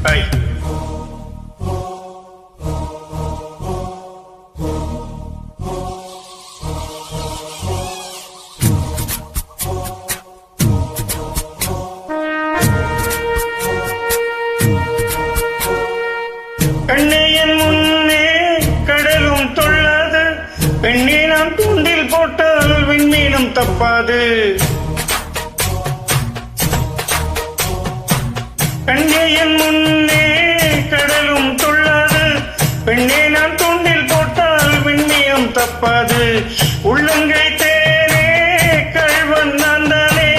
பாய். கண்ணையன் முன்னே கடலும் தொல்லாது, பெண்ணே நாம் தூண்டில் போட்டால் விண்மீனும் தப்பாது. கண்ணையன் முன்னே கடலும் தொல்லாது, பெண்ணே நாம் தூண்டில் போட்டால் விண்மீனும் தப்பாது. உள்ளங்கை தேனே கள்வன் நான் தானே,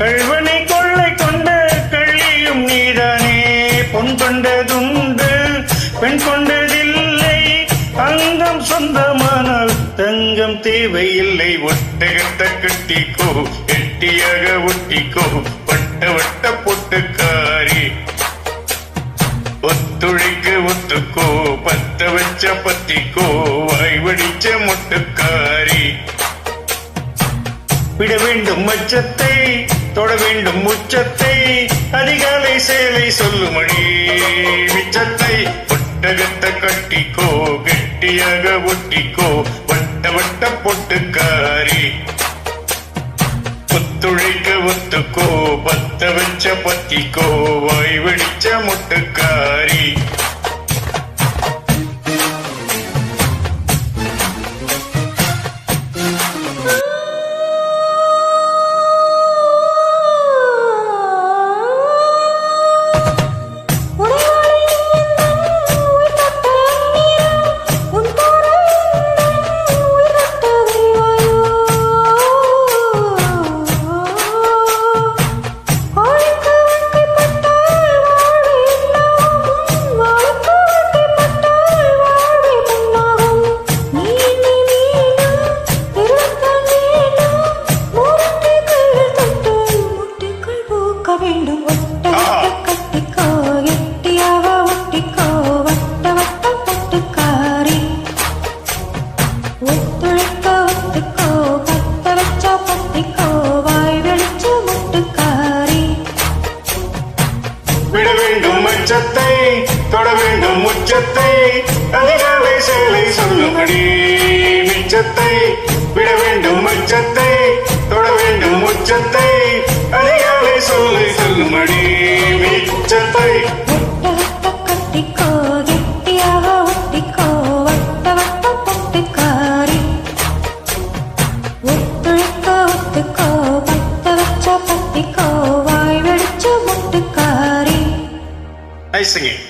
கள்வனை கொள்ளை கொண்ட கள்ளியும் நீதானே. பொன் கொண்டதுண்டு பெண் கொண்டதில்லை, அங்கம் சொந்தமானால் தங்கம் தேவையில்லை. ஒட்டகத்தை கட்டிக்கோ, கெட்டியாக ஒட்டிக்கோ, வட்ட வட்ட பொட்டுக்காரி. ஒத்துழைக்க ஒத்துக்கோ, பத்த வச்ச பத்திக்கோ, வாய் வடிச்ச முட்டுக்காரி. விட வேண்டும் மச்சத்தை, தொட வேண்டும் உச்சத்தை, அதிகாலை சேலை சொல்லுமணி மிச்சத்தை. ஒட்டகத்தை கட்டிக்கோ, கெட்டியாக ஒட்டிக்கோ, வட்ட வட்ட பொட்டுக்காரி. ஒத்துழைக்க ஒத்துக்கோ, பத்த வச்ச பத்திக்கோ, வாய் வெடிச்ச முட்டுக்காரி. விட வேண்டும் மச்சத்தை, தொட வேண்டும் உச்சத்தை, அதிகாலை சேலை சொல்லும்படி மிச்சத்தை. விட வேண்டும் மச்சத்தை, தொட வேண்டும் உச்சத்தை, அதிகாலை சொல்லை சொல்லும்படி மிச்சத்தை. கட்டிக்கோ, கெட்டியாக ஒட்டிக்கோ, வட்ட வட்ட பொட்டுக்காரி. ஒத்துழைக்க ஒத்துக்கோ, பத்த வச்ச பத்திக்கோ, வாய் வெடிச்ச முட்டுக்காரி. Nice singing.